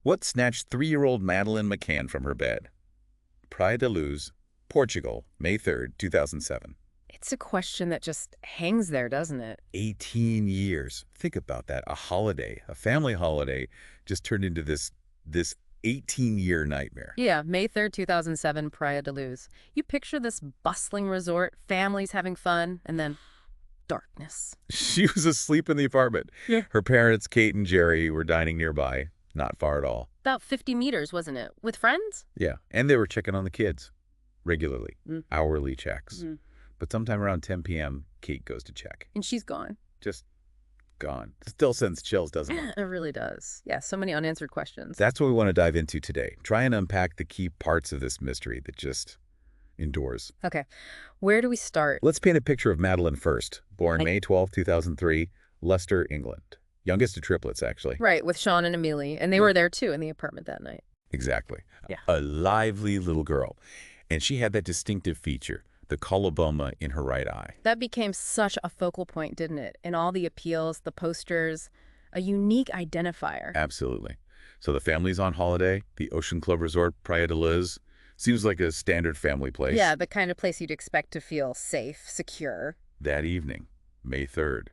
What snatched 3-year-old Madeleine McCann from her bed? Praia da Luz, Portugal, May 3rd, 2007. It's a question that just hangs there, doesn't it? 18 years. Think about that. A holiday, a family holiday, just turned into this 18-year nightmare. Yeah, May 3rd, 2007, Praia da Luz. You picture this bustling resort, families having fun, and then darkness. She was asleep in the apartment. Yeah. Her parents, Kate and Jerry, were dining nearby. Not far at all. About 50 meters, wasn't it? With friends? Yeah, and they were checking on the kids regularly, hourly checks. But sometime around 10 p.m., Kate goes to check. And she's gone. Just gone. Still sends chills, doesn't it? It really does. Yeah, so many unanswered questions. That's what we want to dive into today. Try and unpack the key parts of this mystery that just endures. Okay, where do we start? Let's paint a picture of Madeleine first. Born May 12, 2003, Leicester, England. Youngest of triplets, actually. Right, with Sean and Amelie, and they were there too in the apartment that night. Exactly. Yeah. A lively little girl. And she had that distinctive feature, the coloboma in her right eye. That became such a focal point, didn't it? In all the appeals, the posters, a unique identifier. Absolutely. So the family's on holiday, the Ocean Club Resort, Praia da Luz. Seems like a standard family place. Yeah, the kind of place you'd expect to feel safe, secure. That evening, May 3rd,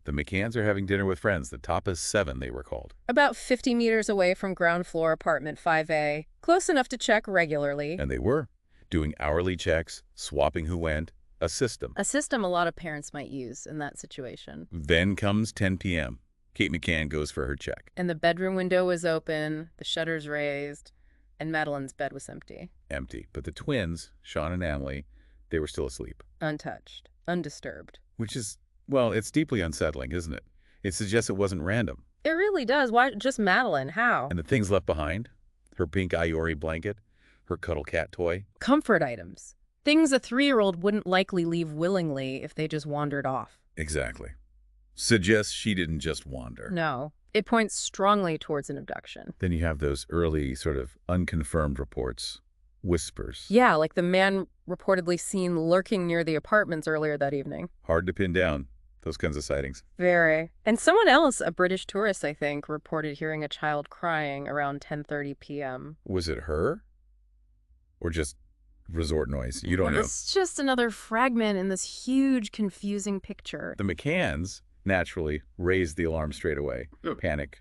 the McCanns are having dinner with friends. The Tapas 7, they were called. About 50 meters away from ground floor apartment 5A. Close enough to check regularly. And they were. Doing hourly checks, swapping who went, a system. A system a lot of parents might use in that situation. Then comes 10 p.m. Kate McCann goes for her check. And the bedroom window was open, the shutters raised, and Madeleine's bed was empty. Empty. But the twins, Sean and Amelie, they were still asleep. Untouched. Undisturbed. Which is, well, it's deeply unsettling, isn't it? It suggests it wasn't random. It really does. Why just Madeleine? How? And the things left behind, her pink Iori blanket, her cuddle cat toy. Comfort items. Things a 3-year-old wouldn't likely leave willingly if they just wandered off. Exactly. Suggests she didn't just wander. No. It points strongly towards an abduction. Then you have those early sort of unconfirmed reports, whispers. Yeah, like the man reportedly seen lurking near the apartments earlier that evening. Hard to pin down, those kinds of sightings. Very. And someone else, a British tourist, I think, reported hearing a child crying around 10:30 p.m. Was it her? Or just resort noise? You don't know. It's just another fragment in this huge, confusing picture. The McCanns naturally raised the alarm straight away. Panic,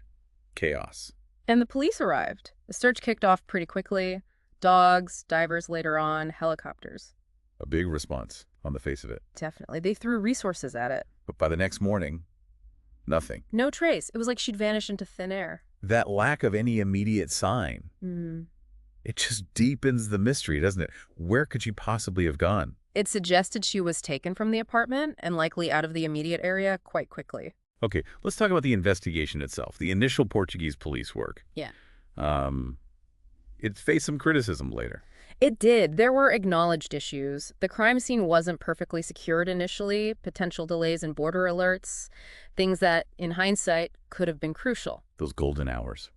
chaos. And the police arrived. The search kicked off pretty quickly. Dogs, divers later on, helicopters. A big response on the face of it. Definitely. They threw resources at it. But by the next morning, nothing. No trace. It was like she'd vanished into thin air. That lack of any immediate sign, it just deepens the mystery, doesn't it? Where could she possibly have gone? It suggested she was taken from the apartment and likely out of the immediate area quite quickly. Okay, let's talk about the investigation itself, the initial Portuguese police work. Yeah. It faced some criticism later. It did. There were acknowledged issues. The crime scene wasn't perfectly secured initially, potential delays in border alerts, things that, in hindsight, could have been crucial. Those golden hours.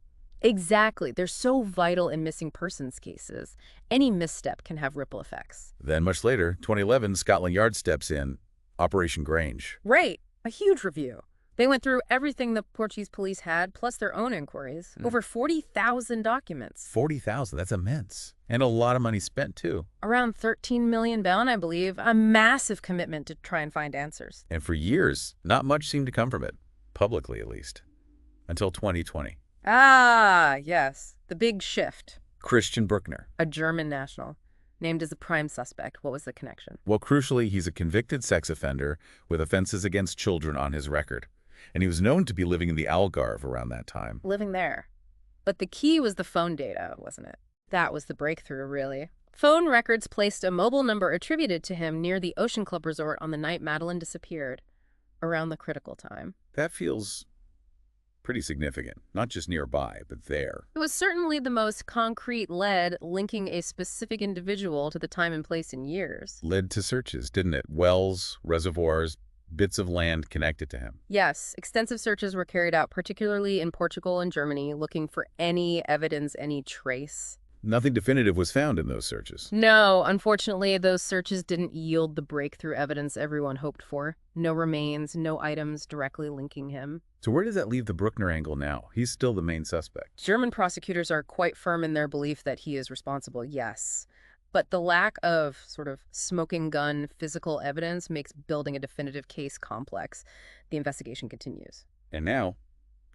Exactly. They're so vital in missing persons cases. Any misstep can have ripple effects. Then much later, 2011, Scotland Yard steps in, Operation Grange. Right. A huge review. They went through everything the Portuguese police had, plus their own inquiries. Over 40,000 documents. 40,000, that's immense. And a lot of money spent, too. Around 13 million bound, I believe. A massive commitment to try and find answers. And for years, not much seemed to come from it, publicly at least, until 2020. Ah, yes. The big shift. Christian Bruckner. A German national. Named as the prime suspect. What was the connection? Well, crucially, he's a convicted sex offender with offenses against children on his record. And he was known to be living in the Algarve around that time. Living there. But the key was the phone data, wasn't it? That was the breakthrough, really. Phone records placed a mobile number attributed to him near the Ocean Club Resort on the night Madeleine disappeared, around the critical time. That feels pretty significant. Not just nearby, but there. It was certainly the most concrete lead linking a specific individual to the time and place in years. Led to searches, didn't it? Wells, reservoirs, bits of land connected to him. Yes, extensive searches were carried out, particularly in Portugal and Germany, looking for any evidence, any trace. Nothing definitive was found in those searches. No, unfortunately, those searches didn't yield the breakthrough evidence everyone hoped for. No remains, no items directly linking him. So where does that leave the Bruckner angle now? He's still the main suspect. German prosecutors are quite firm in their belief that he is responsible, yes. But the lack of sort of smoking gun physical evidence makes building a definitive case complex. The investigation continues. And now,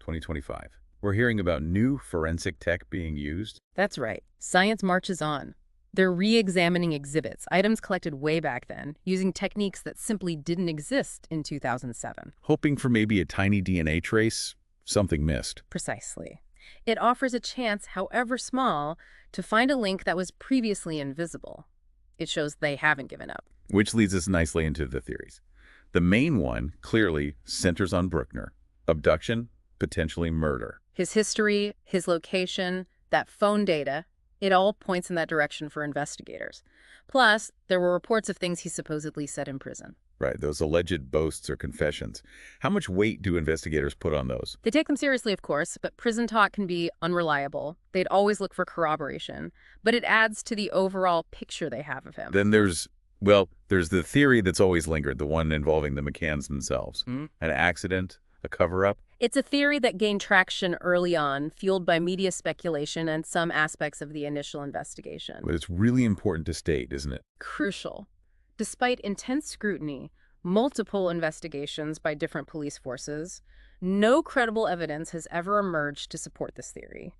2025. We're hearing about new forensic tech being used. That's right. Science marches on. They're re-examining exhibits, items collected way back then, using techniques that simply didn't exist in 2007. Hoping for maybe a tiny DNA trace, something missed. Precisely. It offers a chance, however small, to find a link that was previously invisible. It shows they haven't given up. Which leads us nicely into the theories. The main one, clearly, centers on Bruckner. Abduction, potentially murder. His history, his location, that phone data, it all points in that direction for investigators. Plus, there were reports of things he supposedly said in prison. Right, those alleged boasts or confessions. How much weight do investigators put on those? They take them seriously, of course, but prison talk can be unreliable. They'd always look for corroboration, but it adds to the overall picture they have of him. Then there's the theory that's always lingered, the one involving the McCanns themselves. An accident, a cover-up. It's a theory that gained traction early on, fueled by media speculation and some aspects of the initial investigation. But it's really important to state, isn't it? Crucial. Despite intense scrutiny, multiple investigations by different police forces, no credible evidence has ever emerged to support this theory.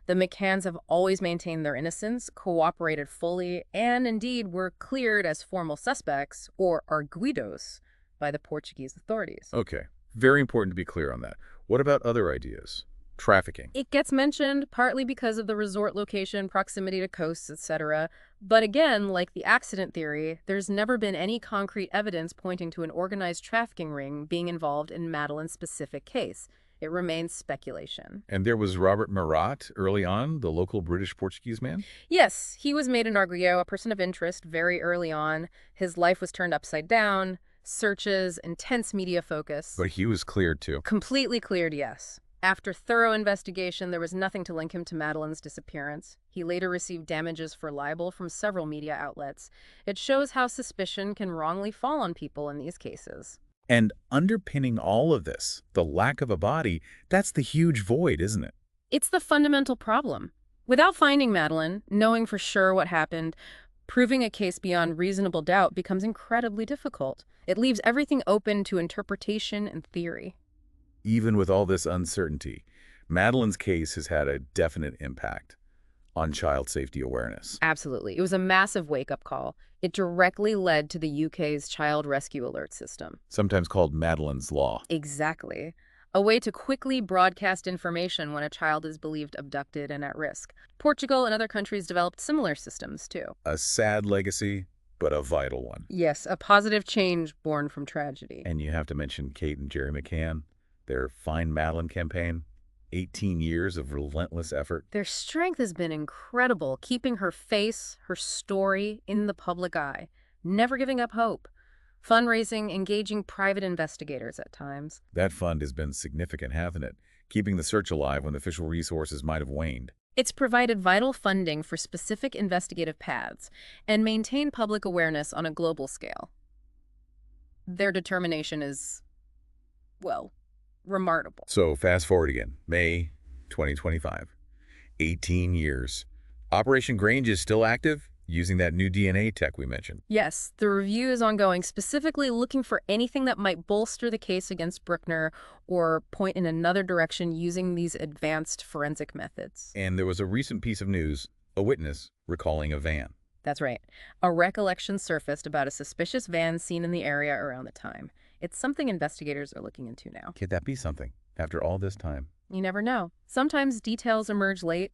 The McCanns have always maintained their innocence, cooperated fully, and indeed were cleared as formal suspects, or arguidos, by the Portuguese authorities. Okay. Very important to be clear on that. What about other ideas? Trafficking. It gets mentioned partly because of the resort location, proximity to coasts, etc. But again, like the accident theory, there's never been any concrete evidence pointing to an organized trafficking ring being involved in Madeleine's specific case. It remains speculation. And there was Robert Marat early on, the local British-Portuguese man? Yes, he was made an arguio, a person of interest, very early on. His life was turned upside down. Searches, intense media focus. But he was cleared too. Completely cleared, yes. After thorough investigation, there was nothing to link him to Madeleine's disappearance. He later received damages for libel from several media outlets. It shows how suspicion can wrongly fall on people in these cases. And underpinning all of this, the lack of a body, that's the huge void, isn't it? It's the fundamental problem. Without finding Madeleine, knowing for sure what happened, proving a case beyond reasonable doubt becomes incredibly difficult. It leaves everything open to interpretation and theory. Even with all this uncertainty, Madeleine's case has had a definite impact on child safety awareness. Absolutely. It was a massive wake-up call. It directly led to the UK's Child Rescue Alert System. Sometimes called Madeleine's Law. Exactly. A way to quickly broadcast information when a child is believed abducted and at risk. Portugal and other countries developed similar systems, too. A sad legacy, but a vital one. Yes, a positive change born from tragedy. And you have to mention Kate and Jerry McCann, their Find Madeleine campaign. 18 years of relentless effort. Their strength has been incredible, keeping her face, her story in the public eye, never giving up hope. Fundraising, engaging private investigators at times. That fund has been significant, hasn't it? Keeping the search alive when official resources might have waned. It's provided vital funding for specific investigative paths and maintained public awareness on a global scale. Their determination is, well, remarkable. So fast forward again, May 2025. 18 years. Operation Grange is still active, using that new DNA tech we mentioned. Yes, the review is ongoing, specifically looking for anything that might bolster the case against Bruckner or point in another direction using these advanced forensic methods. And there was a recent piece of news, a witness recalling a van. That's right. A recollection surfaced about a suspicious van seen in the area around the time. It's something investigators are looking into now. Could that be something, after all this time? You never know. Sometimes details emerge late.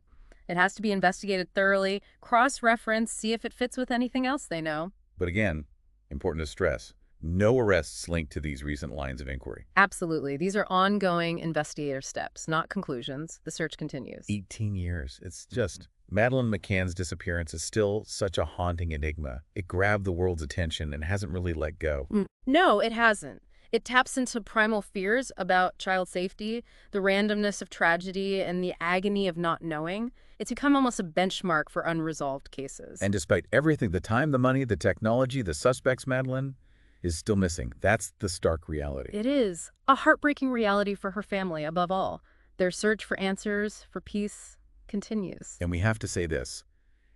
It has to be investigated thoroughly, cross-reference, see if it fits with anything else they know. But again, important to stress, no arrests linked to these recent lines of inquiry. Absolutely. These are ongoing investigative steps, not conclusions. The search continues. 18 years. It's just... Madeleine McCann's disappearance is still such a haunting enigma. It grabbed the world's attention and hasn't really let go. No, it hasn't. It taps into primal fears about child safety, the randomness of tragedy, and the agony of not knowing. It's become almost a benchmark for unresolved cases. And despite everything, the time, the money, the technology, the suspects, Madeleine is still missing. That's the stark reality. It is a heartbreaking reality for her family, above all. Their search for answers, for peace, continues. And we have to say this.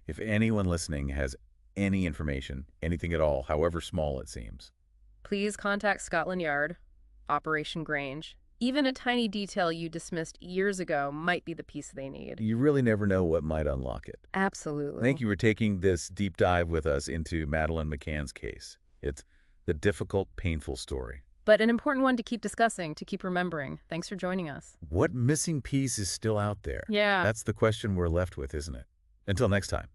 If anyone listening has any information, anything at all, however small it seems, Please contact Scotland Yard, Operation Grange. Even a tiny detail you dismissed years ago might be the piece they need. you really never know what might unlock it. Absolutely. Thank you for taking this deep dive with us into Madeleine McCann's case. It's the difficult, painful story. But an important one to keep discussing, to keep remembering. Thanks for joining us. What missing piece is still out there? Yeah. That's the question we're left with, isn't it? Until next time.